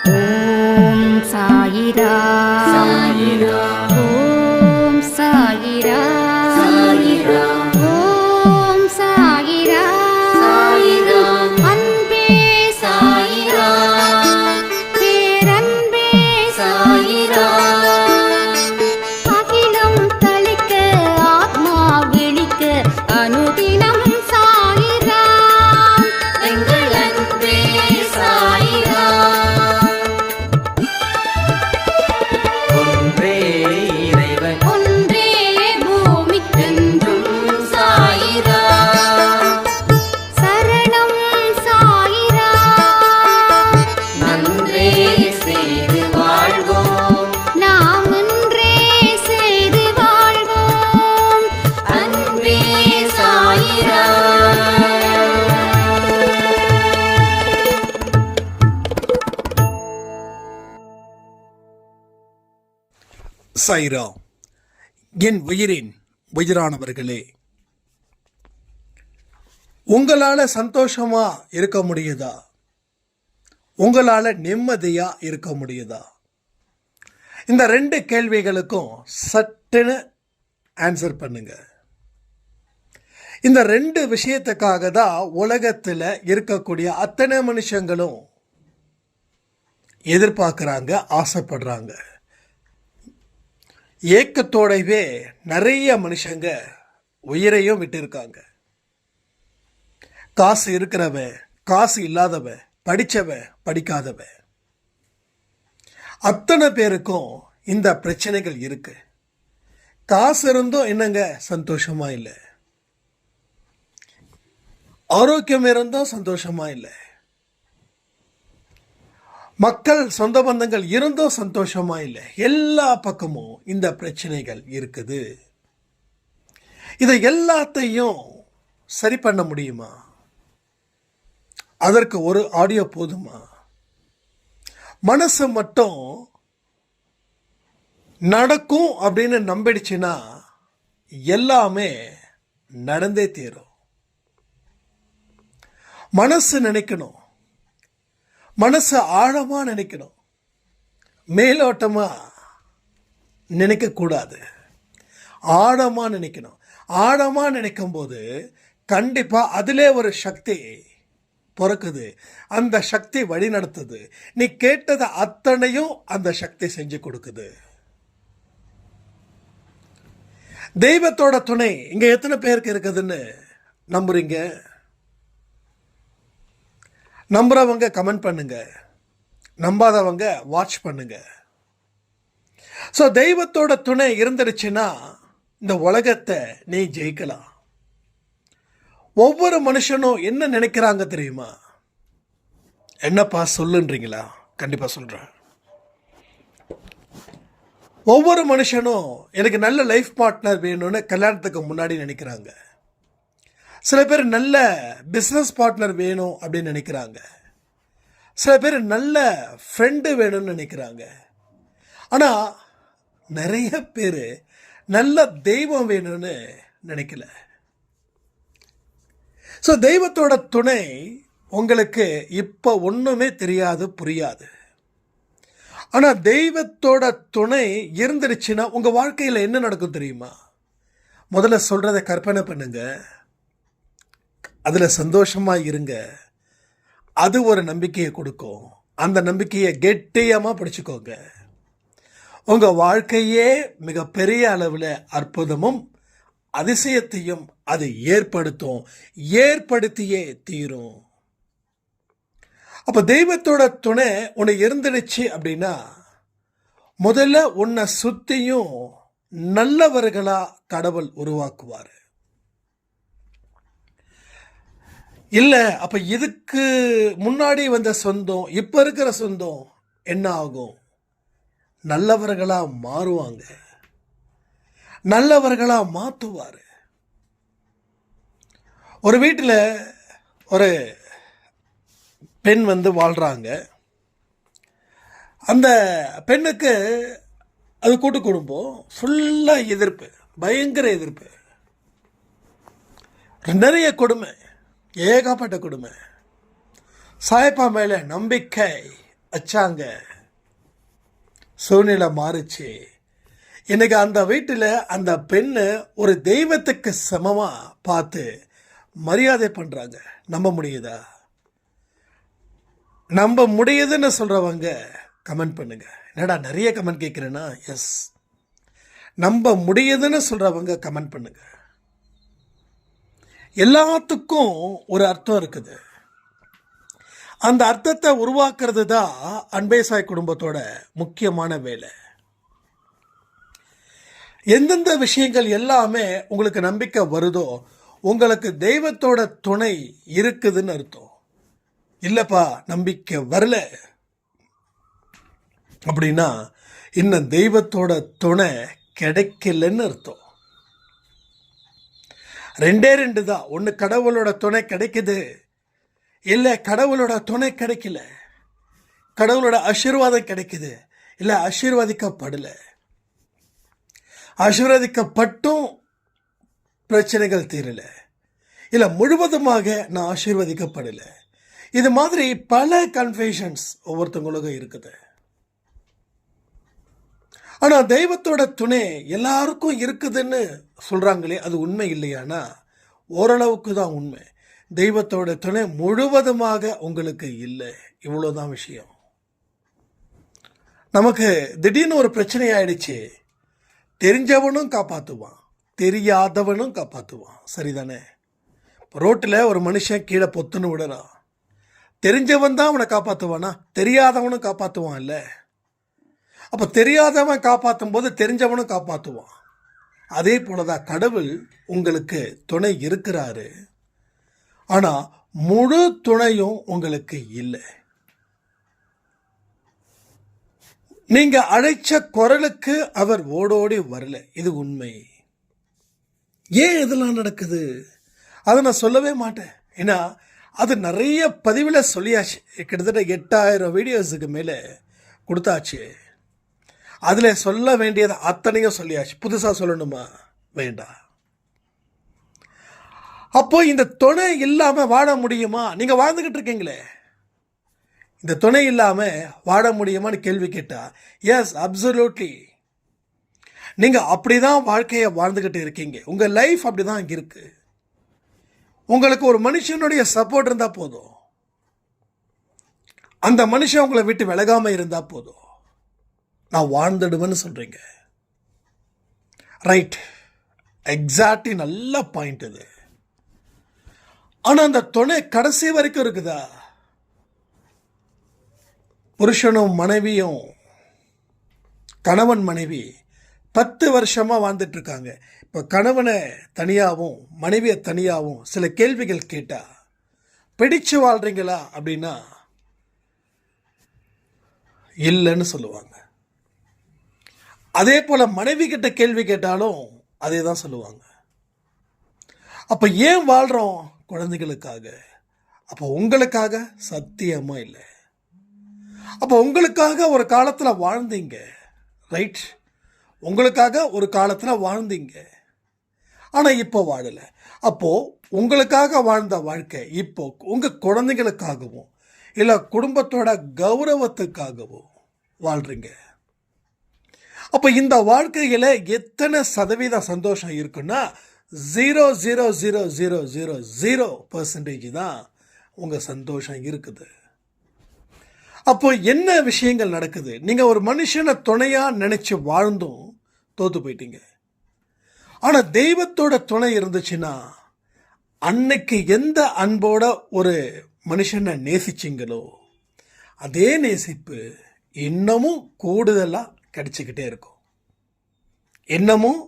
ஓம் சாயிரா சாயிரா ஓம் சாயிரா சாயிரா ஓம் சாயிரா சாயிரா அன்பே சாயிரா பேரன்பே சாயிரா அகிலம் தளிக்க ஆத்மா விழிக்க அனுதினம் சாயிரா எங்கள் அன்பே சாயிரா ஒன்றே இறைவன் ஒன்றே பூமிக்கென்றும் சாயிரா சரணம் சாயிரா நன்றே செய்து வாழ்வோம் நாம் ஒன்றே செய்து வாழ்வோம் அன்பே சாயிரா சாயிரா. என் உயிரின் உயிரானவர்களே, உங்களால சந்தோஷமா இருக்க முடியுதா? உங்களால நிம்மதியா இருக்க முடியுதா? இந்த 2 கேள்விகளுக்கும் சட்டுன்னு ஆன்சர் பண்ணுங்க. இந்த 2 விஷயத்துக்காக தான் உலகத்தில் இருக்கக்கூடிய அத்தனை மனுஷங்களும் எதிர்பார்க்குறாங்க, ஆசைப்படுறாங்க. ஏக்கத்தோடவே நிறைய மனுஷங்க உயிரையும் விட்டிருக்காங்க. காசு இருக்கிறவன், காசு இல்லாதவன், படித்தவன், படிக்காதவன், அத்தனை பேருக்கும் இந்த பிரச்சனைகள் இருக்கு. காசு இருந்தும் என்னங்க சந்தோஷமா இல்லை, ஆரோக்கியம் இருந்தும் சந்தோஷமா இல்லை, மக்கள் சொந்த பந்தங்கள் இருந்தும் சந்தோஷமா இல்லை. எல்லா பக்கமும் இந்த பிரச்சனைகள் இருக்குது. இதை எல்லாத்தையும் சரி பண்ண முடியுமா? அதற்கு ஒரு ஆடியோ போதுமா? மனசு மட்டும் நடக்கும் அப்படின்னு நம்பிடுச்சுன்னா எல்லாமே நடந்தே தீரும். மனசு நினைக்கணும், மனசு ஆழமா நினைக்கணும், மேலோட்டமா நினைக்கக்கூடாது, ஆழமா நினைக்கணும். ஆழமா நினைக்கும் போது கண்டிப்பா அதிலே ஒரு சக்தி பிறக்குது. அந்த சக்தி வழி நடத்துது. நீ கேட்டதை அத்தனையும் அந்த சக்தி செஞ்சு கொடுக்குது. தெய்வத்தோட துணை இங்க எத்தனை பேருக்கு இருக்குதுன்னு நம்புறீங்க? நம்புறவங்க கமெண்ட் பண்ணுங்க, நம்பாதவங்க வாட்ச் பண்ணுங்க. ஸோ தெய்வத்தோட துணை இருந்துடுச்சுன்னா இந்த உலகத்தை நீ ஜெயிக்கலாம். ஒவ்வொரு மனுஷனும் என்ன நினைக்கிறாங்க தெரியுமா? என்னப்பா சொல்லுன்றீங்களா? கண்டிப்பா சொல்றேன். ஒவ்வொரு மனுஷனும் எனக்கு நல்ல லைஃப் பார்ட்னர் வேணும்னு கல்யாணத்துக்கு முன்னாடி நினைக்கிறாங்க. சில பேர் நல்ல பிஸ்னஸ் பார்ட்னர் வேணும் அப்படின்னு நினைக்கிறாங்க. சில பேர் நல்ல ஃப்ரெண்டு வேணும்னு நினைக்கிறாங்க. ஆனால் நிறைய பேர் நல்ல தெய்வம் வேணும்னு நினைக்கல. ஸோ தெய்வத்தோட துணை உங்களுக்கு இப்போ ஒன்றுமே தெரியாது, புரியாது. ஆனால் தெய்வத்தோட துணை இருந்துருச்சுன்னா உங்கள் வாழ்க்கையில் என்ன நடக்கும் தெரியுமா? முதல்ல சொல்கிறத கற்பனை பண்ணுங்க, அதில் சந்தோஷமாக இருங்க. அது ஒரு நம்பிக்கையை கொடுக்கும். அந்த நம்பிக்கையை கெட்டியமாக பிடிச்சிக்கோங்க. உங்கள் வாழ்க்கையே மிகப்பெரிய அளவில் அற்புதமும் அதிசயத்தையும் அது ஏற்படுத்தும், ஏற்படுத்தியே தீரும். அப்போ தெய்வத்தோட துணை உன்னை இருந்துடுச்சு அப்படின்னா முதல்ல உன்னை சுற்றியும் நல்லவர்களாக கடவுள் உருவாக்குவார். இல்லை அப்போ இதுக்கு முன்னாடி வந்த சொந்தம் இப்போ இருக்கிற சொந்தம் என்ன ஆகும்? நல்லவர்களாக மாறுவாங்க, நல்லவர்களாக மாற்றுவார். ஒரு வீட்டில் ஒரு பெண் வாழ்கிறாங்க. அந்த பெண்ணுக்கு அது கூட்டு குடும்பம் ஃபுல்லாக எதிர்ப்பு, பயங்கர எதிர்ப்பு, நிறைய கொடுமை, ஏகப்பட்ட கொடுமை. சாயப்பா மேலே நம்பிக்கை வச்சாங்க, சூழ்நிலை மாறுச்சு. எனக்கு அந்த வீட்டில் அந்த பெண்ணு ஒரு தெய்வத்துக்கு சமமாக பார்த்து மரியாதை பண்ணுறாங்க. நம்ப முடியுதா? நம்ப முடியுதுன்னு சொல்கிறவங்க கமெண்ட் பண்ணுங்க. என்னடா நிறைய கமெண்ட் கேட்குறேன்னா, எஸ், நம்ப முடியுதுன்னு சொல்கிறவங்க கமெண்ட் பண்ணுங்க. எல்லாத்துக்கும் ஒரு அர்த்தம் இருக்குது. அந்த அர்த்தத்தை உருவாக்குறது தான் அன்பே சாய் குடும்பத்தோட முக்கியமான வேலை. எந்தெந்த விஷயங்கள் எல்லாமே உங்களுக்கு நம்பிக்கை வருதோ உங்களுக்கு தெய்வத்தோட துணை இருக்குதுன்னு அர்த்தம். இல்லைப்பா நம்பிக்கை வரல அப்படின்னா இன்னும் தெய்வத்தோட துணை கிடைக்கலன்னு அர்த்தம். ரெண்டே ரெண்டு தான். ஒன்று கடவுளோட துணை கிடைக்குது, இல்லை கடவுளோட துணை கிடைக்கல. கடவுளோட ஆசீர்வாதம் கிடைக்குது, இல்லை ஆசீர்வதிக்கப்படலை. ஆசீர்வதிக்கப்பட்டும் பிரச்சனைகள் தீரலை, இல்லை முழுவதுமாக நான் ஆசீர்வதிக்கப்படலை. இது மாதிரி பல கன்ஃபியூஷன்ஸ் ஒவ்வொருத்தவங்களுக்கும் இருக்குது. ஆனால் தெய்வத்தோட துணை எல்லாருக்கும் இருக்குதுன்னு சொல்கிறாங்களே, அது உண்மை இல்லையானா ஓரளவுக்கு தான் உண்மை. தெய்வத்தோட துணை முழுவதுமாக உங்களுக்கு இல்லை. இவ்வளோதான் விஷயம். நமக்கு திடீர்னு ஒரு பிரச்சனை ஆயிடுச்சு, தெரிஞ்சவனும் காப்பாற்றுவான், தெரியாதவனும் காப்பாற்றுவான். சரிதானே? ரோட்டில் ஒரு மனுஷன் கீழே பொத்துன்னு விடுறான், தெரிஞ்சவன் தான் அவனை காப்பாற்றுவானா? தெரியாதவனும் காப்பாற்றுவான் இல்லை? அப்போ தெரியாதவன் காப்பாற்றும் போது தெரிஞ்சவனும் காப்பாற்றுவான். அதே போல தான் கடவுள் உங்களுக்கு துணை இருக்கிறாரு, ஆனால் முழு துணையும் உங்களுக்கு இல்லை. நீங்கள் அழைச்ச குரலுக்கு அவர் ஓடோடி வரல. இது உண்மை. ஏன் இதெல்லாம் நடக்குது அதை நான் சொல்லவே மாட்டேன். ஏன்னா அது நிறைய பதிவில் சொல்லியாச்சு. கிட்டத்தட்ட 8000 வீடியோஸுக்கு மேலே கொடுத்தாச்சு. அதில் சொல்ல வேண்டியது அத்தனையும் சொல்லியாச்சு. புதுசாக சொல்லணுமா? வேண்டாம். அப்போ இந்த துணை இல்லாமல் வாழ முடியுமா? நீங்கள் வாழ்ந்துக்கிட்டு இருக்கீங்களே, இந்த துணை இல்லாமல் வாழ முடியுமான்னு கேள்வி கேட்டால் எஸ், அப்சல்யூட்லி. நீங்கள் அப்படி தான் வாழ்க்கையை வாழ்ந்துக்கிட்டு இருக்கீங்க. உங்கள் லைஃப் அப்படி தான் இருக்கு. உங்களுக்கு ஒரு மனுஷனுடைய சப்போர்ட் இருந்தால் போதும், அந்த மனுஷன் உங்களை விட்டு விலகாமல் இருந்தால் போதும், நான் வாழ்ந்துடுவேன்னு சொல்கிறீங்க. ரைட், எக்ஸாக்ட்லி, நல்ல பாயிண்ட் இது. ஆனால் அந்த துணை கடைசி வரைக்கும் இருக்குதா? புருஷனும் மனைவியும், கணவன் மனைவி 10 வருஷமாக வாழ்ந்துட்டு இருக்காங்க. இப்போ கணவனை தனியாகவும் மனைவியை தனியாகவும் சில கேள்விகள் கேட்டால் பிடிச்சு வாழ்கிறீங்களா அப்படின்னா இல்லைன்னு சொல்லுவாங்க. அதே போல் மனைவி கிட்ட கேள்வி கேட்டாலும் அதே தான் சொல்லுவாங்க. அப்போ ஏன் வாழ்கிறோம்? குழந்தைகளுக்காக. அப்போ உங்களுக்காக சத்தியமாக இல்லை. அப்போ உங்களுக்காக ஒரு காலத்தில் வாழ்ந்தீங்க, ரைட்? உங்களுக்காக ஒரு காலத்தில் வாழ்ந்தீங்க, ஆனால் இப்போ வாழலை. அப்போது உங்களுக்காக வாழ்ந்த வாழ்க்கை இப்போ உங்கள் குழந்தைங்களுக்காகவும் இல்லை குடும்பத்தோட கௌரவத்துக்காகவும் வாழ்கிறீங்க. அப்போ இந்த வாழ்க்கையில் எத்தனை சதவீத சந்தோஷம் இருக்குன்னா 0.00000% தான் உங்கள் சந்தோஷம் இருக்குது. அப்போ என்ன விஷயங்கள் நடக்குது? நீங்கள் ஒரு மனுஷனை துணையாக நினச்சி வாழ்ந்தும் தோற்று போயிட்டீங்க. ஆனால் தெய்வத்தோட துணை இருந்துச்சுன்னா அன்னைக்கு எந்த அன்போட ஒரு மனுஷனை நேசிச்சிங்களோ அதே நேசிப்பு இன்னமும் கூடுதலாக கிடைச்சிக்கிட்டே இருக்கும். இன்னமும்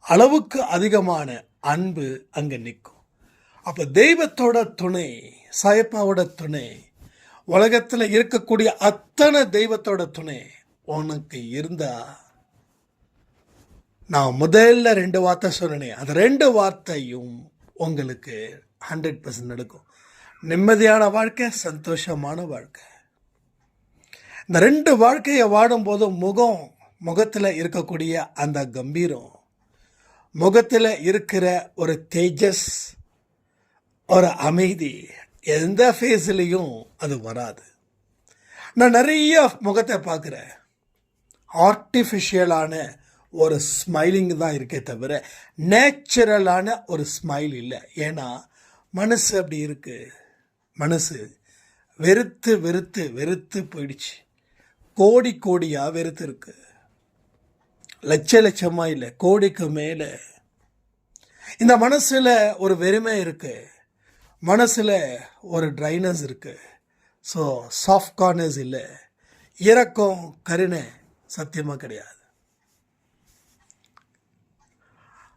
அளவுக்கு அதிகமான அன்பு அங்கே நிற்கும். அப்போ தெய்வத்தோட துணை, சாயப்பாவோட துணை, உலகத்தில் இருக்கக்கூடிய அத்தனை தெய்வத்தோட துணை உனக்கு இருந்தா, நான் முதல்ல 2 வார்த்தை சொன்னேன், அந்த 2 வார்த்தையும் உங்களுக்கு 100% நடக்கும். நிம்மதியான வாழ்க்கை, சந்தோஷமான வாழ்க்கை. இந்த 2 வாழ்க்கையை வாடும்போது முகத்தில் இருக்கக்கூடிய அந்த கம்பீரம், முகத்தில் இருக்கிற ஒரு தேஜஸ், ஒரு அமைதி எந்த ஃபேஸ்லேயும் அது வராது. நான் நிறைய முகத்தை பார்க்குறேன், ஆர்டிஃபிஷியலான ஒரு ஸ்மைலிங் தான் இருக்கே தவிர நேச்சுரலான ஒரு ஸ்மைல் இல்லை. ஏன்னா மனசு அப்படி இருக்கு. மனசு வெறுத்து வெறுத்து வெறுத்து போயிடுச்சு. கோடி கோடியாக வெறுத்து இருக்கு. லட்ச லட்சமாக இல்லை, கோடிக்கு மேலே. இந்த மனசில் ஒரு வெறுமை இருக்கு, மனசில் ஒரு ட்ரைனஸ் இருக்கு. ஸோ சாஃப்ட் கார்னஸ் இல்லை, இரக்கம் கருணை சத்தியமாக கிடையாது.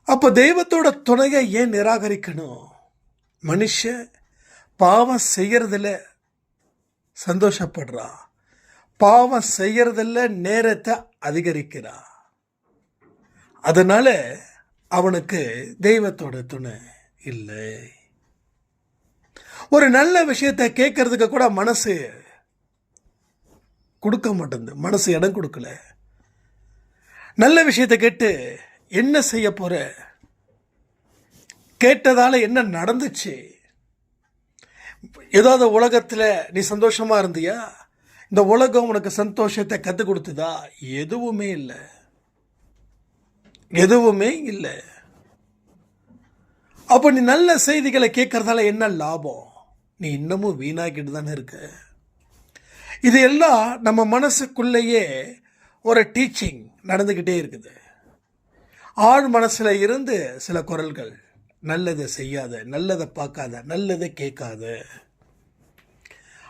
அப்போ தெய்வத்தோட துணையை ஏன் நிராகரிக்கணும்? மனுஷன் பாவம் செய்யறதில் சந்தோஷப்படுறா, பாவம் செய்யறதில் நேரத்தை அதிகரிக்கிறா. அதனால அவனுக்கு தெய்வத்தோட துணை இல்லை. ஒரு நல்ல விஷயத்தை கேட்கறதுக்கு கூட மனசு கொடுக்க மாட்டேங்குது, மனசு இடம் கொடுக்கல. நல்ல விஷயத்தை கேட்டு என்ன செய்ய போற, கேட்டதால என்ன நடந்துச்சு, ஏதாவது உலகத்தில் நீ சந்தோஷமா இருந்தியா, இந்த உலகம் உனக்கு சந்தோஷத்தை கற்றுக் கொடுத்ததா? எதுவுமே இல்லை, எதுவுமே இல்லை. அப்போ நீ நல்ல செய்திகளை கேட்கறதால என்ன லாபம்? நீ இன்னமும் வீணாக்கிட்டு தானே இருக்க. இது எல்லாம் நம்ம மனசுக்குள்ளேயே ஒரு டீச்சிங் நடந்துக்கிட்டே இருக்குது. ஆழ் மனசில் இருந்து சில குரல்கள், நல்லதை செய்யாத, நல்லதை பார்க்காத, நல்லதை கேட்காத,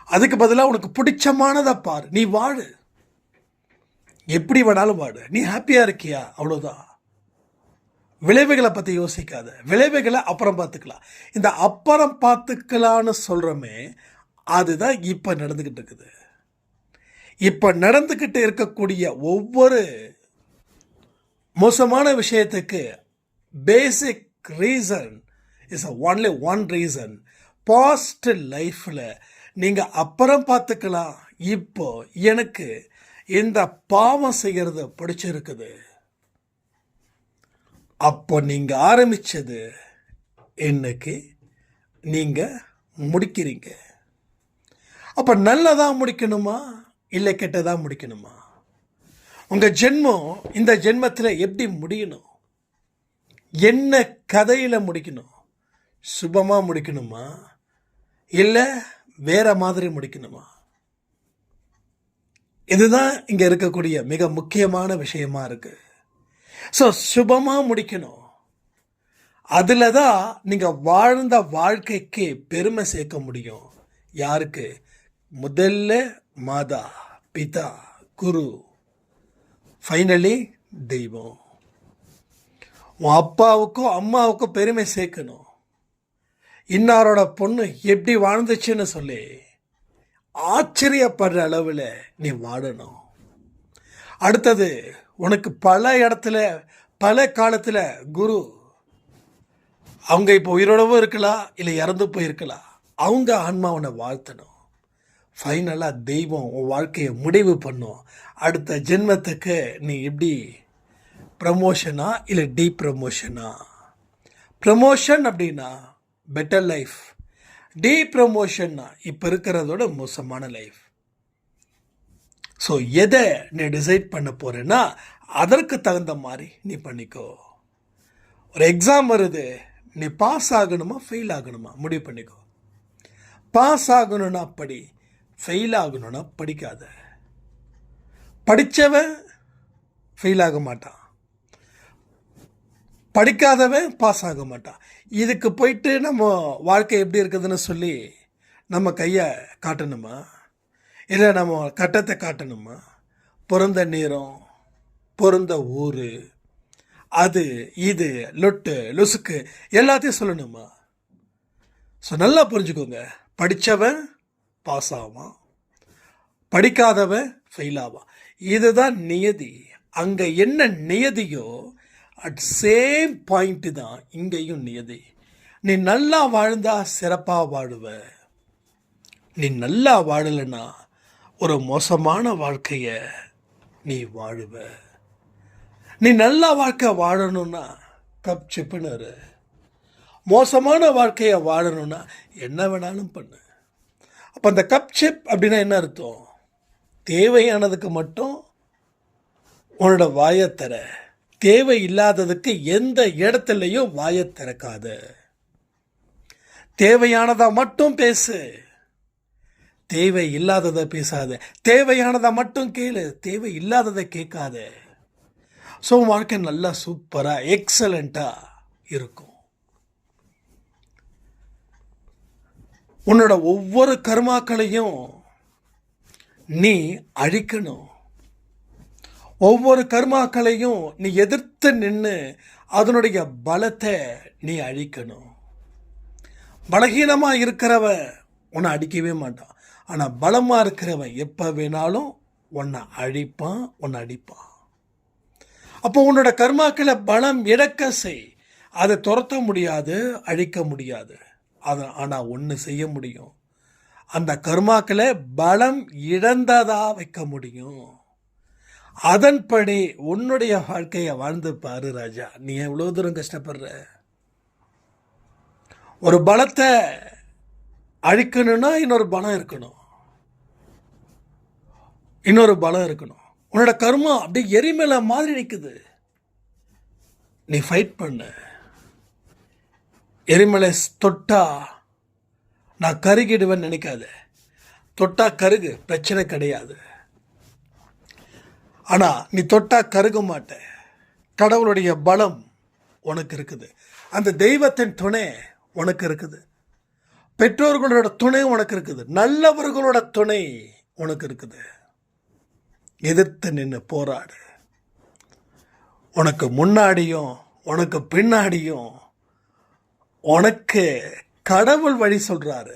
அதுக்கு பதிலாக உனக்கு பிடிச்சமானதை பாரு, நீ வாழு, எப்படி வேணாலும் வாடு, நீ ஹாப்பியாக இருக்கியா, அவ்வளோதான். விளைவுகளை பற்றி யோசிக்காத, விளைவுகளை அப்புறம் பார்த்துக்கலாம். இந்த அப்புறம் பார்த்துக்கலான்னு சொல்கிறோமே, அதுதான் இப்போ நடந்துக்கிட்டு இருக்குது. இப்போ நடந்துக்கிட்டு இருக்கக்கூடிய ஒவ்வொரு மோசமான விஷயத்துக்கு basic reason is only one reason. Past லைஃப்பில் நீங்கள் அப்புறம் பார்த்துக்கலாம், இப்போ எனக்கு இந்த பாவம் செய்கிறது பிடிச்சிருக்குது. அப்போ நீங்கள் ஆரம்பித்தது இன்னைக்கு நீங்கள் முடிக்கிறீங்க. அப்போ நல்லதாக முடிக்கணுமா இல்லை கெட்டதாக முடிக்கணுமா? உங்கள் ஜென்மம் இந்த ஜென்மத்தில் எப்படி முடியணும்? என்ன கதையில் முடிக்கணும்? சுபமாக முடிக்கணுமா இல்லை வேற மாதிரி முடிக்கணுமா? இதுதான் இங்கே இருக்கக்கூடிய மிக முக்கியமான விஷயமா இருக்கு. ஸோ சுபமாக முடிக்கணும். அதில் தான் நீங்கள் வாழ்ந்த வாழ்க்கைக்கு பெருமை சேர்க்க முடியும். யாருக்கு? முதல்ல மாதா, பிதா, குரு, ஃபைனலி தெய்வம். உன் அப்பாவுக்கும் அம்மாவுக்கும் பெருமை சேர்க்கணும். இன்னாரோட பொண்ணு எப்படி வாழ்ந்துச்சுன்னு சொல்லி ஆச்சரியப்படுற அளவில் நீ வாழணும். அடுத்தது, உனக்கு பல இடத்துல பல காலத்தில் குரு, அவங்க இப்போ உயிரோடவும் இருக்கலாம் இல்லை இறந்து போயிருக்கலாம், அவங்க ஆன்மாவனை வாழ்த்தணும். ஃபைனலாக தெய்வம் உன் வாழ்க்கையை முடிவு பண்ணும். அடுத்த ஜென்மத்துக்கு நீ எப்படி ப்ரமோஷனா இல்லை டீப் ப்ரமோஷனா? ப்ரமோஷன் அப்படின்னா பெட்டர் லைஃப், டீப் ப்ரமோஷன்னா இப்போ இருக்கிறதோட மோசமான லைஃப். ஸோ எதை நீ டிசைட் பண்ண போகிறேன்னா அதற்கு தகுந்த மாதிரி நீ பண்ணிக்கோ. ஒரு எக்ஸாம் வருது, நீ பாஸ் ஆகணுமா ஃபெயில் ஆகணுமா முடிவு பண்ணிக்கோ. பாஸ் ஆகணும்னா படி, ஃபெயில் ஆகணும்னா படிக்காத. படித்தவன் ஃபெயில் ஆக மாட்டான், படிக்காதவன் பாஸ் ஆக மாட்டான். இதுக்கு போயிட்டு நம்ம வாழ்க்கை எப்படி இருக்குதுன்னு சொல்லி நம்ம கையை காட்டணுமா இல்லை நம்ம கட்டத்தை காட்டணுமா? பிறந்த நேரம், பிறந்த ஊர், அது இது லொட்டு லொசுக்கு எல்லாத்தையும் சொல்லணுமா? ஸோ நல்லா புரிஞ்சுக்கோங்க, படித்தவன் பாஸ் ஆவான், படிக்காதவன் ஃபெயில் ஆவான். இதுதான் நியதி. அங்கே என்ன நியதியோ அட் சேம் பாயிண்ட்டு தான் இங்கேயும் நியதி. நீ நல்லா வாழ்ந்தா சிறப்பாக வாழுவ, நீ நல்லா வாழலைன்னா ஒரு மோசமான வாழ்க்கையை நீ வாழுவ. நீ நல்ல வாழ்க்கை வாழணும்னா கப் சிப்புன்னு, மோசமான வாழ்க்கையை வாழணும்னா என்ன வேணாலும் பண்ணு. அப்போ அந்த கப் சிப் அப்படின்னா என்ன அர்த்தம்? தேவையானதுக்கு மட்டும் உன்னோட வாயை தர, தேவை இல்லாததுக்கு எந்த இடத்துலையும் வாயை திறக்காத. தேவையானதா மட்டும் பேசு, தேவை இல்லாததை பேசாத. தேவையானதை மட்டும் கேளு, தேவை இல்லாததை கேட்காத. ஸோ வாழ்க்கை நல்லா சூப்பராக எக்ஸலண்ட்டாக இருக்கும். உன்னோட ஒவ்வொரு கர்மாக்களையும் நீ அழிக்கணும். ஒவ்வொரு கர்மாக்களையும் நீ எதிர்த்து நின்று அதனுடைய பலத்தை நீ அழிக்கணும். பலகீனமாக இருக்கிறவன் உன்னை அடிக்கவே மாட்டான். ஆனால் பலமாக இருக்கிறவன் எப்போ வேணாலும் உன்னை அழிப்பான், உன்னை அடிப்பான். அப்போ உன்னோட கர்மாக்களை பலம் இழக்க செய். அதை துரத்த முடியாது, அழிக்க முடியாது. ஆனால் ஒன்று செய்ய முடியும், அந்த கர்மாக்களை பலம் இழந்ததா வைக்க முடியும். அதன்படி உன்னுடைய வாழ்க்கையை வாழ்ந்து பாரு ராஜா. நீ எவ்வளோ தூரம் கஷ்டப்படுற. ஒரு பலத்தை அழிக்கணும்னா இன்னொரு பலம் இருக்கணும், இன்னொரு பலம் இருக்கணும். உன்னோட கர்மா அப்படியே எரிமலை மாதிரி நிற்குது. நீ ஃபைட் பண்ண. எரிமலை தொட்டா நான் கருகிடுவேன்னு நினைக்காத. தொட்டா கருகு, பிரச்சனை கிடையாது. ஆனால் நீ தொட்டா கருக மாட்ட. கடவுளுடைய பலம் உனக்கு இருக்குது, அந்த தெய்வத்தின் துணை உனக்கு இருக்குது, பெற்றோர்களோட துணை உனக்கு இருக்குது, நல்லவர்களோட துணை உனக்கு இருக்குது. எதிர்த்து நின்று போராடு. உனக்கு முன்னாடியும் உனக்கு பின்னாடியும் உனக்கு கடவுள் வழி சொல்றாரு.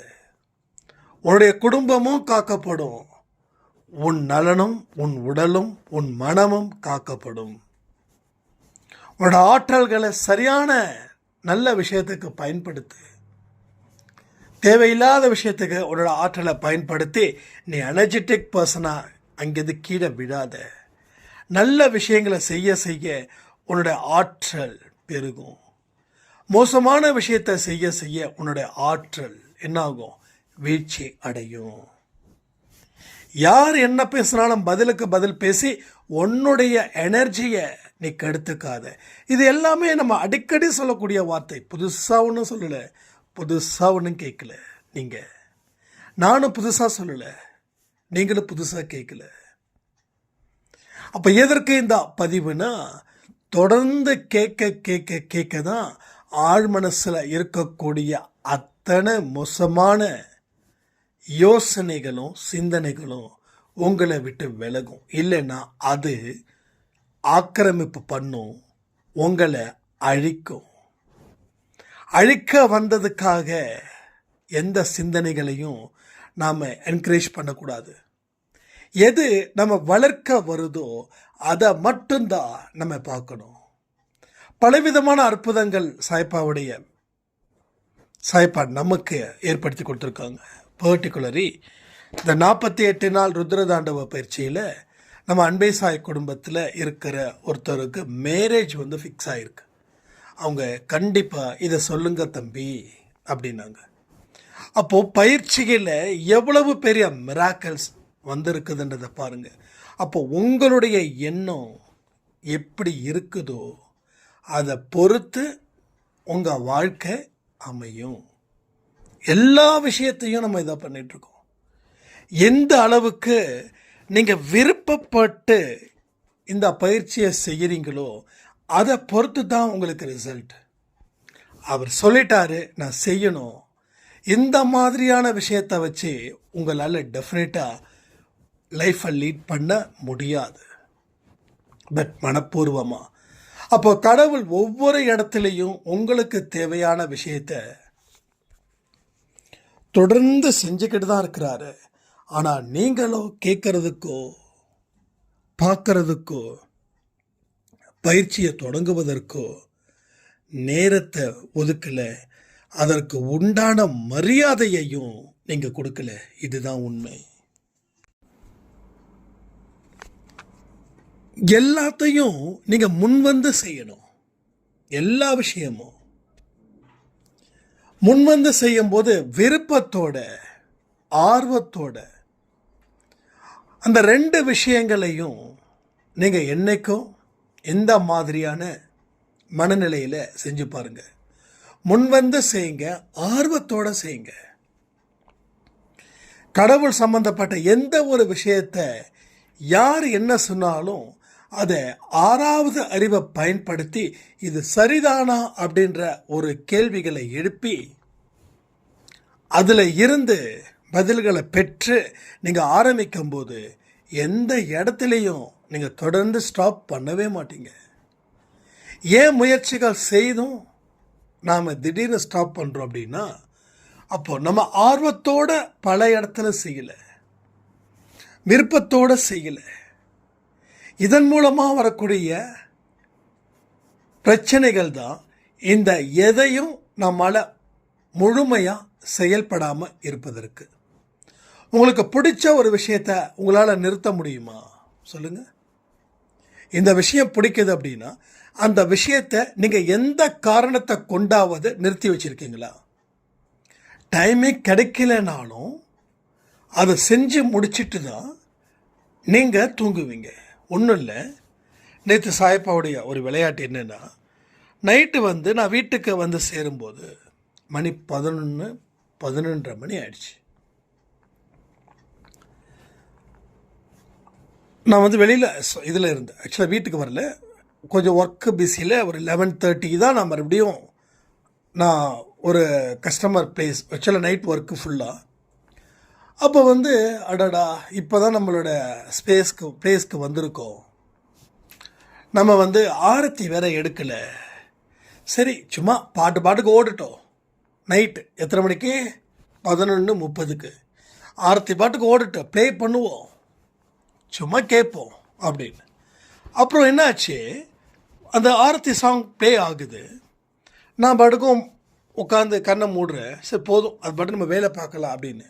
உன்னுடைய குடும்பமும் காக்கப்படும், உன் நலனும் உன் உடலும் உன் மனமும் காக்கப்படும். உன்னோட ஆற்றல்களை சரியான நல்ல விஷயத்துக்கு பயன்படுத்து. தேவையில்லாத விஷயத்துக்கு உன்னோட ஆற்றலை பயன்படுத்தி நீ எனர்ஜெட்டிக் பர்சனாக அங்கேருந்து கீழே விழாத. நல்ல விஷயங்களை செய்ய செய்ய உன்னுடைய ஆற்றல் பெருகும். மோசமான விஷயத்தை செய்ய செய்ய உன்னுடைய ஆற்றல் என்னாகும்? வீழ்ச்சி அடையும். யார் என்ன பேசினாலும் பதிலுக்கு பதில் பேசி உன்னுடைய எனர்ஜியை நீ கெடுத்துக்காத. இது எல்லாமே நம்ம அடிக்கடி சொல்லக்கூடிய வார்த்தை. புதுசாக ஒன்றும் சொல்லலை, புதுசாக ஒன்றும் கேட்கல. நானும் புதுசாக சொல்லலை, நீங்களும் புதுசாக கேட்கல. அப்போ எதற்கு இந்த பதிவுனா, தொடர்ந்து கேட்க கேட்க கேட்க தான் ஆழ் மனசில் இருக்கக்கூடிய அத்தனை மோசமான யோசனைகளும் சிந்தனைகளும் உங்களை விட்டு விலகும். இல்லைன்னா அது ஆக்கிரமிப்பு பண்ணும், உங்களை அழிக்கும். அழிக்க வந்ததுக்காக எந்த சிந்தனைகளையும் நாம் என்கரேஜ் பண்ணக்கூடாது. எது நம்ம வளர்க்க வருதோ அதை மட்டும்தான் நம்ம பார்க்கணும். பலவிதமான அற்புதங்கள் சாய்ப்பா நமக்கு ஏற்படுத்தி கொடுத்துருக்காங்க. பர்டிகுலரி இந்த 48 நாள் ருத்ரதாண்டவ பயிற்சியில் நம்ம அன்பை சாய் குடும்பத்தில் இருக்கிற ஒருத்தருக்கு மேரேஜ் ஃபிக்ஸ் ஆகிருக்கு. அவங்க கண்டிப்பாக இதை சொல்லுங்க தம்பி அப்படின்னாங்க. அப்போது பயிற்சியில் எவ்வளவு பெரிய மிராக்கல்ஸ் வந்திருக்குதுன்றதை பாருங்கள். அப்போ உங்களுடைய எண்ணம் எப்படி இருக்குதோ அதை பொறுத்து உங்கள் வாழ்க்கை அமையும். எல்லா விஷயத்தையும் நம்ம இதை பண்ணிகிட்ருக்கோம். எந்த அளவுக்கு நீங்கள் விருப்பப்பட்டு இந்த பயிற்சியை செய்கிறீங்களோ அதை பொறுத்து தான் உங்களுக்கு ரிசல்ட். அவர் சொல்லிட்டாரு, நான் செய்யணும். இந்த மாதிரியான விஷயத்தை வச்சு உங்களால் டெஃபினட்டாக லைஃப்பை லீட் பண்ண முடியாது. பட் மனப்பூர்வமாக அப்போ கடவுள் ஒவ்வொரு இடத்துலையும் உங்களுக்கு தேவையான விஷயத்தை தொடர்ந்து செஞ்சுக்கிட்டு தான் இருக்கிறாரு. ஆனால் நீங்களோ கேட்கறதுக்கோ பார்க்கறதுக்கோ பயிற்சியை தொடங்குவதற்கோ நேரத்தை ஒதுக்கலை. அதற்கு உண்டான மரியாதையையும் நீங்கள் கொடுக்கல. இதுதான் உண்மை. எல்லாத்தையும் நீங்கள் முன்வந்து செய்யணும். எல்லா விஷயமும் முன்வந்து செய்யும்போது விருப்பத்தோட ஆர்வத்தோட அந்த 2 விஷயங்களையும் நீங்கள் என்னைக்கும் எந்த மாதிரியான மனநிலையில் செஞ்சு பாருங்கள். முன்வந்து செய்யுங்க, ஆர்வத்தோடு செய்யுங்க. கடவுள் சம்பந்தப்பட்ட எந்த ஒரு விஷயத்தை யார் என்ன சொன்னாலும் அதை 6வது அறிவை பயன்படுத்தி இது சரிதானா அப்படின்ற ஒரு கேள்விகளை எழுப்பி அதில் இருந்து பதில்களை பெற்று நீங்கள் ஆரம்பிக்கும்போது எந்த இடத்துலையும் நீங்கள் தொடர்ந்து ஸ்டாப் பண்ணவே மாட்டீங்க. ஏன் முயற்சிகள் செய்தும் நாம் திடீர்னு ஸ்டாப் பண்ணுறோம் அப்படின்னா, அப்போ நம்ம ஆர்வத்தோடு பல இடத்துல செய்யலை, விருப்பத்தோடு செய்யலை. இதன் மூலமாக வரக்கூடிய பிரச்சனைகள் தான் இந்த எதையும் நம்மளால் முழுமையாக செயல்படாமல் இருப்பதற்கு. உங்களுக்கு பிடிச்ச ஒரு விஷயத்தை உங்களால் நிறுத்த முடியுமா சொல்லுங்கள்? இந்த விஷயம் பிடிக்குது அப்படின்னா அந்த விஷயத்தை நீங்கள் எந்த காரணத்தை கொண்டாவது நிறுத்தி வச்சுருக்கீங்களா? டைமே கிடைக்கலனாலும் அதை செஞ்சு முடிச்சிட்டு தான் நீங்கள் தூங்குவீங்க. ஒன்றும் இல்லை, நேற்று சாயப்பாவுடைய ஒரு விளையாட்டு என்னென்னா, நைட்டு நான் வீட்டுக்கு வந்து சேரும்போது மணி 11:30 மணி ஆயிடுச்சு. நான் வெளியில் இதில் இருந்தேன். ஆக்சுவலாக வீட்டுக்கு வரல, கொஞ்சம் ஒர்க்கு பிஸியில் ஒரு 11:30 தான் நான் மறுபடியும் நான் ஒரு கஸ்டமர் ப்ளேஸ் ஆக்சுவலாக நைட் ஒர்க்கு ஃபுல்லாக. அப்போ அடடா இப்போ தான் நம்மளோட ப்ளேஸ்க்கு வந்திருக்கோம், நம்ம ஆரத்தி வேற எடுக்கலை. சரி சும்மா பாட்டுக்கு ஓடிட்டோம். நைட்டு எத்தனை மணிக்கு? 11:30க்கு ஆரத்தி பாட்டுக்கு ஓடிட்டோம், ப்ளே பண்ணுவோம், சும்மா கேட்போம் அப்படின்னு. அப்புறம் என்னாச்சு, அந்த ஆரத்தி சாங் ப்ளே ஆகுது. நான் பாட்டுக்கும் உட்காந்து கண்ணை மூடுறேன். சரி போதும், அது பாட்டு நம்ம வேலை பார்க்கலாம் அப்படின்னு.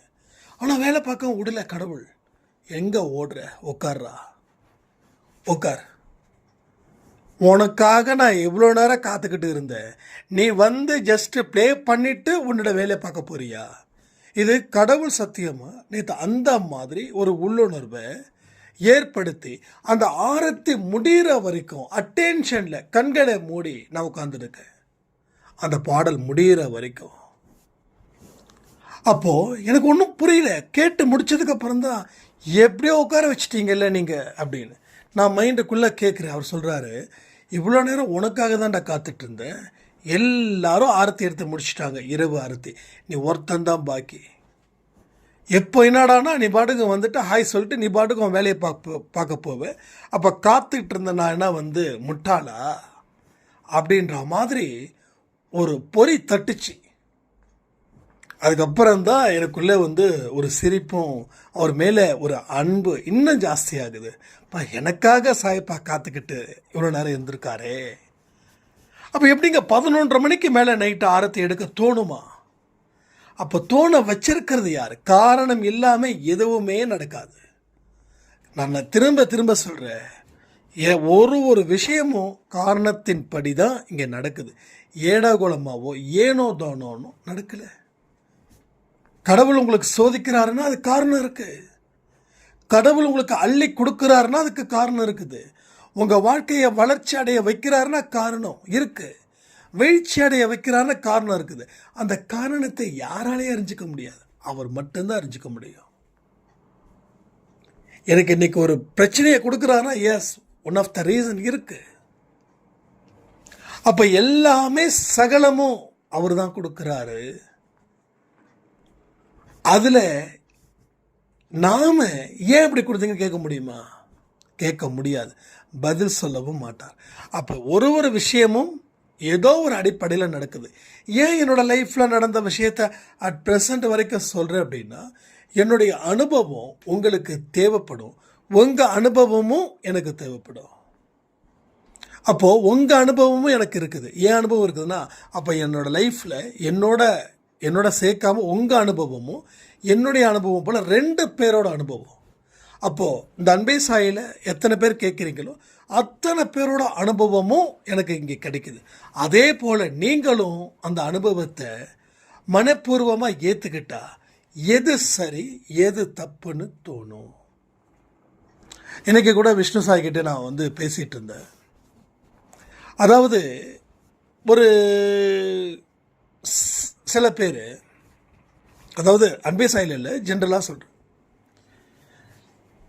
ஆனால் வேலை பார்க்க விடல கடவுள். எங்கே ஓடுற, உட்கார்றா, உட்கார், உனக்காக நான் எவ்வளோ நேரம் காத்துக்கிட்டு இருந்தேன், நீ ஜஸ்ட்டு ப்ளே பண்ணிவிட்டு உன்னோட வேலையை பார்க்க போறியா? இது கடவுள் சத்தியமாக நேற்று அந்த மாதிரி ஒரு உள்ளுணர்வை ஏற்படுத்தி அந்த ஆரத்தி முடிகிற வரைக்கும் அட்டென்ஷனில் கண்களை மூடி நான் உட்காந்துருக்கேன், அந்த பாடல் முடிகிற வரைக்கும். அப்போது எனக்கு ஒன்றும் புரியல. கேட்டு முடித்ததுக்கப்புறம் தான் எப்படியோ உட்கார வச்சிட்டீங்கல்ல நீங்கள் அப்படின்னு நான் மைண்டுக்குள்ளே கேட்குறேன். அவர் சொல்கிறாரு, இவ்வளோ நேரம் உனக்காக தான்டா காத்துட்டு இருந்தேன், எல்லாரும் ஆரத்தி எடுத்து முடிச்சிட்டாங்க, இரவு ஆரத்தி, நீ ஒருத்தந்தான் பாக்கி. எப்போ என்னடானா நீ பாட்டுக்கு ஹாய் சொல்லிட்டு நீ பாட்டுக்கு உன் வேலையை பார்க்க போவேன். அப்போ காத்துக்கிட்டு இருந்த நான் என்ன முட்டாளா அப்படின்ற மாதிரி ஒரு பொறி தட்டுச்சு. அதுக்கப்புறம்தான் எனக்குள்ளே ஒரு சிரிப்பும் அவர் மேலே ஒரு அன்பு இன்னும் ஜாஸ்தியாகுது. எனக்காக சாயப்பா காத்துக்கிட்டு இவ்வளோ நேரம் இருந்திருக்காரே. அப்போ எப்படிங்க 11:30 மணிக்கு மேலே நைட்டு ஆரத்தி எடுக்க தோணுமா? அப்போ தோண வச்சிருக்கிறது யார்? காரணம் இல்லாமல் எதுவுமே நடக்காது. நான் திரும்ப சொல்கிறேன், ஒரு விஷயமும் காரணத்தின் படி தான் இங்கே நடக்குது. ஏடாகுளமாவோ ஏனோ தானோனோ நடக்கலை. கடவுள் உங்களுக்கு சோதிக்கிறாருன்னா அது காரணம் இருக்குது. கடவுள் உங்களுக்கு அள்ளி கொடுக்குறாருன்னா அதுக்கு காரணம் இருக்குது. உங்கள் வாழ்க்கையை வளர்ச்சி அடைய வைக்கிறாருன்னா காரணம் இருக்குது. வீழ்ச்சி அடைய வைக்கிறாருன்னா காரணம் இருக்குது. அந்த காரணத்தை யாராலையும் அறிஞ்சிக்க முடியாது, அவர் மட்டும்தான் அறிஞ்சிக்க முடியும். எனக்கு இன்னைக்கு ஒரு பிரச்சனையை கொடுக்குறாருன்னா yes, one of the reason இருக்குது. அப்போ எல்லாமே சகலமும் அவர் தான் கொடுக்குறாரு. அதில் நாம் ஏன் இப்படி கொடுத்தீங்கன்னு கேட்க முடியுமா? கேட்க முடியாது, பதில் சொல்லவும் மாட்டார். அப்போ ஒரு விஷயமும் ஏதோ ஒரு அடிப்படையில் நடக்குது. ஏன் என்னோடய லைஃப்பில் நடந்த விஷயத்தை அட் ப்ரெசண்ட் வரைக்கும் சொல்கிறேன் அப்படின்னா, என்னுடைய அனுபவம் உங்களுக்கு தேவைப்படும், உங்கள் அனுபவமும் எனக்கு தேவைப்படும். அப்போது உங்கள் அனுபவமும் எனக்கு இருக்குது. ஏன் அனுபவம் இருக்குதுன்னா, அப்போ என்னோடய லைஃப்பில் என்னோட சேர்க்காமல் உங்கள் அனுபவமும் என்னுடைய அனுபவம் போல் 2 பேரோட அனுபவம். அப்போது இந்த அன்பே சாயில் எத்தனை பேர் கேட்குறீங்களோ அத்தனை பேரோட அனுபவமும் எனக்கு இங்கே கிடைக்குது. அதே போல் நீங்களும் அந்த அனுபவத்தை மனப்பூர்வமாக ஏற்றுக்கிட்டா எது சரி எது தப்புன்னு தோணும். இன்றைக்கி கூட விஷ்ணு சாய் கிட்டே நான் வந்து பேசிகிட்டு இருந்தேன். அதாவது ஒரு சில பேர், அதாவது அன்பே சாயில் இல்லை, ஜென்ரலாக சொல்கிறேன்,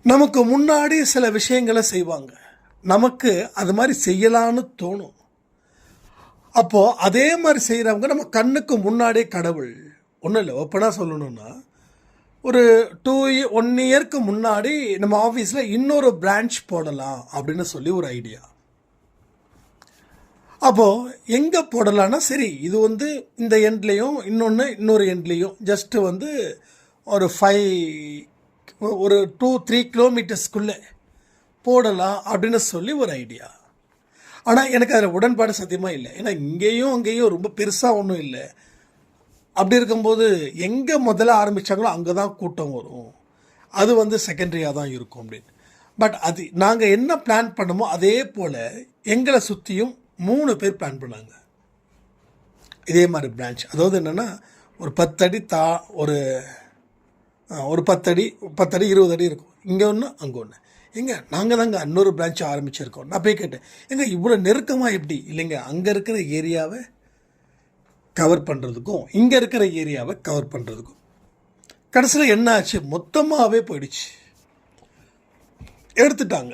நமக்கு முன்னாடி சில விஷயங்களை செய்வாங்க, நமக்கு அது மாதிரி செய்யலான்னு தோணும். அப்போது அதே மாதிரி செய்கிறவங்க நம்ம கண்ணுக்கு முன்னாடியே கடவுள். ஒன்றும் இல்லை, ஓப்பனாக சொல்லணுன்னா ஒரு 1 இயருக்கு முன்னாடி நம்ம ஆஃபீஸில் இன்னொரு பிரான்ச் போடலாம் அப்படின்னு சொல்லி ஒரு ஐடியா. அப்போது எங்கே போடலான்னா, சரி இது வந்து இந்த எண்ட்லேயும் இன்னொரு எண்ட்லேயும் ஜஸ்ட்டு வந்து ஒரு 2-3 கிலோமீட்டர்ஸ்குள்ளே போடலாம் அப்படின்னு சொல்லி ஒரு ஐடியா. ஆனால் எனக்கு அதில் உடன்பாடு சத்தியமாக இல்லை. ஏன்னா இங்கேயும் அங்கேயும் ரொம்ப பெருசாக ஒன்றும் இல்லை. அப்படி இருக்கும்போது எங்கே முதல்ல ஆரம்பித்தாங்களோ அங்கே தான் கூட்டம் வரும், அது வந்து செகண்டரியாக தான் இருக்கும் அப்படின்னு. பட் அது நாங்கள் என்ன பிளான் பண்ணமோ அதே போல் எங்களை சுற்றியும் 3 பேர் பிளான் பண்ணாங்க இதே மாதிரி பிரான்ச். அதாவது என்னென்னா ஒரு 10 அடி ஒரு 10 அடி 20 அடி இருக்கும், இங்கே ஒன்று அங்கே ஒன்று. எங்க நாங்கள் தாங்க இன்னொரு பிரான்ச் ஆரம்பிச்சிருக்கோம். நான் போய் கேட்டேன், எங்க இவ்வளோ நெருக்கமாக எப்படி? இல்லைங்க, அங்கே இருக்கிற ஏரியாவை கவர் பண்ணுறதுக்கும் இங்கே இருக்கிற ஏரியாவை கவர் பண்ணுறதுக்கும். கடைசியில் என்ன ஆச்சு, மொத்தமாகவே போயிடுச்சு, எடுத்துட்டாங்க,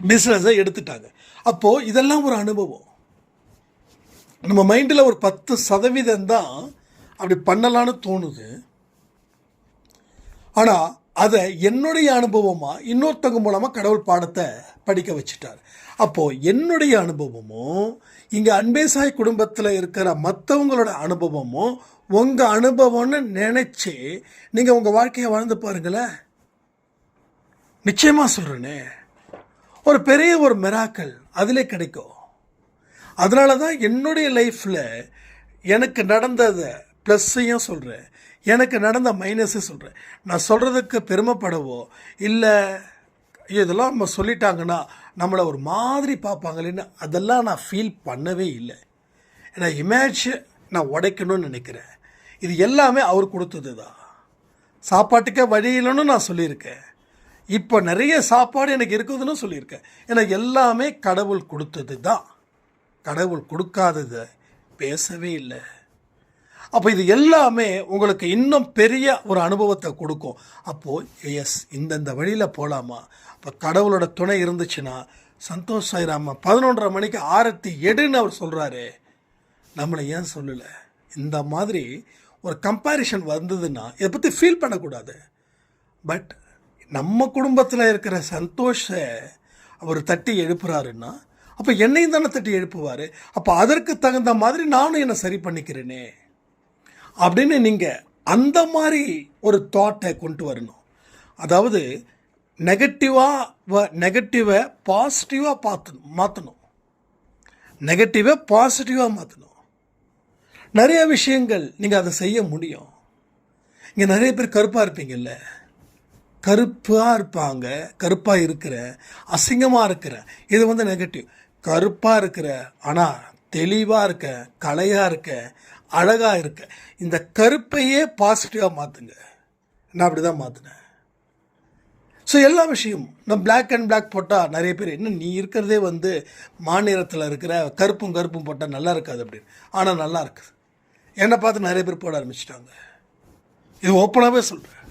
பிஸ்னஸை எடுத்துட்டாங்க. அப்போது இதெல்லாம் ஒரு அனுபவம். நம்ம மைண்டில் ஒரு 10% தான் அப்படி பண்ணலான்னு தோணுது. ஆனால் அதை என்னுடைய அனுபவமாக இன்னொருத்தவங்க மூலமாக கடவுள் பாடத்தை படிக்க வச்சுட்டார். அப்போது என்னுடைய அனுபவமும் இங்கே அன்பே சாய் குடும்பத்தில் இருக்கிற மற்றவங்களோட அனுபவமும் உங்கள் அனுபவம்னு நினச்சி நீங்கள் உங்கள் வாழ்க்கையை வாழ்ந்து பாருங்களேன். நிச்சயமாக சொல்கிறேனே, ஒரு பெரிய ஒரு மிராக்கள் அதிலே கிடைக்கும். அதனால தான் என்னுடைய லைஃப்பில் எனக்கு நடந்ததை ப்ளஸ்ஸையும் சொல்கிறேன், எனக்கு நடந்த மைனஸை சொல்கிறேன். நான் சொல்கிறதுக்கு பெருமைப்படவோ இல்லை இதெல்லாம் நம்ம சொல்லிட்டாங்கன்னா நம்மளை ஒரு மாதிரி பார்ப்பாங்களேன்னு அதெல்லாம் நான் ஃபீல் பண்ணவே இல்லை. ஏன்னா நான் உடைக்கணும்னு நினைக்கிறேன். இது எல்லாமே அவர் கொடுத்தது தான். சாப்பாட்டுக்கே வழி இல்லைன்னு நான் சொல்லியிருக்கேன், இப்போ நிறைய சாப்பாடு எனக்கு இருக்குதுன்னு சொல்லியிருக்கேன். ஏன்னா எல்லாமே கடவுள் கொடுத்தது தான், கடவுள் கொடுக்காதது பேசவே இல்லை. அப்போ இது எல்லாமே உங்களுக்கு இன்னும் பெரிய ஒரு அனுபவத்தை கொடுக்கும். அப்போது இந்த வழியில் போகலாமா, அப்போ கடவுளோட துணை இருந்துச்சுன்னா சந்தோஷ் சாய்ராமா 11:30 மணிக்கு ஆரத்தி எடுன்னு அவர் சொல்கிறாரு, நம்மளை ஏன் சொல்லலை? இந்த மாதிரி ஒரு கம்பேரிஷன் வந்ததுன்னா இதை பற்றி ஃபீல் பண்ணக்கூடாது. பட் நம்ம குடும்பத்தில் இருக்கிற சந்தோஷை அவர் தட்டி எழுப்புறாருன்னா அப்போ என்னையும் தானே தட்டி எழுப்புவார். அப்போ அதற்கு தகுந்த மாதிரி நானும் என்னை சரி பண்ணிக்கிறேனே அப்படின்னு நீங்கள் அந்த மாதிரி ஒரு தாட்டை கொண்டு வரணும். அதாவது நெகட்டிவை பாசிட்டிவாக மாற்றணும், நெகட்டிவை பாசிட்டிவாக மாற்றணும். நிறைய விஷயங்கள் நீங்கள் அதை செய்ய முடியும். இங்கே நிறைய பேர் கருப்பாக இருப்பீங்கல்ல, கருப்பாக இருப்பாங்க, கருப்பாக இருக்கிற, அசிங்கமாக இருக்கிற, இது வந்து நெகட்டிவ். கருப்பாக இருக்கிற ஆனால் தெளிவாக இருக்க, கலையாக இருக்க, அழகாக இருக்க, இந்த கருப்பையே பாசிட்டிவாக மாற்றுங்க. நான் அப்படி தான் மாற்றினேன். ஸோ எல்லா விஷயமும் நான் பிளாக் அண்ட் பிளாக் போட்டால் நிறைய பேர் இன்னும் நீ இருக்கிறதே வந்து மாநிலத்தில் இருக்கிற கருப்பும் போட்டால் நல்லா இருக்காது அப்படின்னு. ஆனால் நல்லா இருக்குது. என்னை பார்த்து நிறைய பேர் போட ஆரம்பிச்சிட்டாங்க. இது ஓப்பனாகவே சொல்கிறேன்.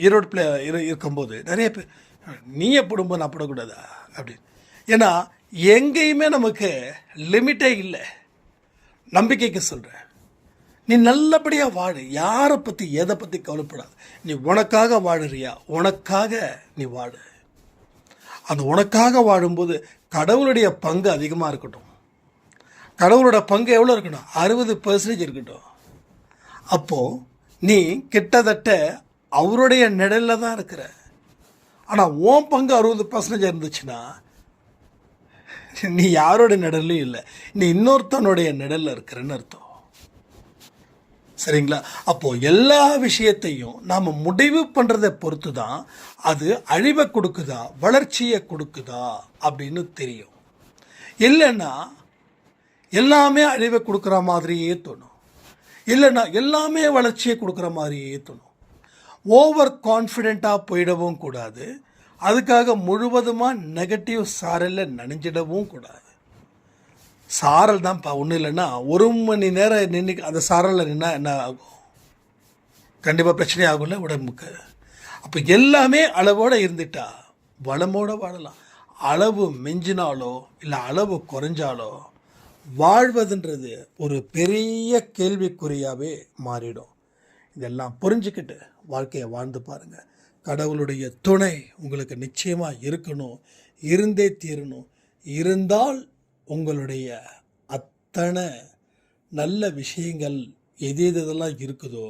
ஈரோடு இருக்கும்போது நிறைய பேர் நீயே போடும்போது நான் போடக்கூடாதா அப்படின்னு. ஏன்னா எங்கேயுமே நமக்கு லிமிட்டே இல்லை. நம்பிக்கைக்கு சொல்கிறேன், நீ நல்லபடியாக வாழு, யாரை பற்றி எதை பற்றி கவலைப்படாது. நீ உனக்காக வாழுறியா, உனக்காக நீ வாழு. அந்த உனக்காக வாழும்போது கடவுளுடைய பங்கு அதிகமாக இருக்கட்டும். கடவுளோட பங்கு எவ்வளோ இருக்கணும்? 60% இருக்கட்டும். அப்போது நீ கிட்டத்தட்ட அவருடைய நிழலில் தான் இருக்கிற. ஆனால் உன் பங்கு 60% இருந்துச்சுன்னா நீ யாரோட நிழலும் இல்லை, நீ இன்னொருத்தனுடைய நிழலில் இருக்கிறன்னு அர்த்தம். சரிங்களா? அப்போது எல்லா விஷயத்தையும் நாம் முடிவு பண்ணுறதை பொறுத்து தான் அது அழிவை கொடுக்குதா வளர்ச்சியை கொடுக்குதா அப்படின்னு தெரியும். இல்லைன்னா எல்லாமே அழிவை கொடுக்குற மாதிரியே தோணும், இல்லைன்னா எல்லாமே வளர்ச்சியை கொடுக்குற மாதிரியே தோணும். ஓவர் கான்ஃபிடெண்ட்டாக போயிடவும் கூடாது. அதுக்காக முழுவதுமாக நெகட்டிவ் சாரலில் நனைஞ்சிடவும் கூடாது. சாரல் தான்ப்பா, ஒன்றும் இல்லைன்னா 1 மணி நேரம் நின்று அந்த சாரலில் நின்னா என்ன ஆகும்? கண்டிப்பாக பிரச்சனை ஆகும்ல உடம்புக்கு. அப்போ எல்லாமே அளவோடு இருந்துட்டா வளமோடு வாழலாம். அளவு மிஞ்சினாலோ இல்லை அளவு குறைஞ்சாலோ வாழ்வதுன்றது ஒரு பெரிய கேள்விக்குறியாகவே மாறிடும். இதெல்லாம் புரிஞ்சுக்கிட்டு வாழ்க்கையை வாழ்ந்து பாருங்கள். கடவுளுடைய துணை உங்களுக்கு நிச்சயமாக இருக்கணும், இருந்தே தீரணும். இருந்தால் உங்களுடைய அத்தனை நல்ல விஷயங்கள் எது எதெல்லாம் இருக்குதோ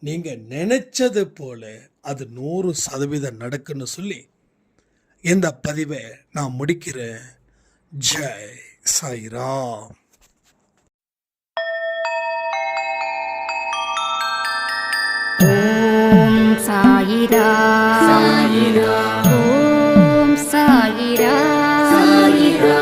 நீங்கள் நினைச்சது போல அது 100% நடக்குன்னு சொல்லி இந்த பதிவை நான் முடிக்கிறேன். ஜெய் சாய்ராம். ஓம் சாயிரா சாயிரா ஓம் சாயிரா சாயிரா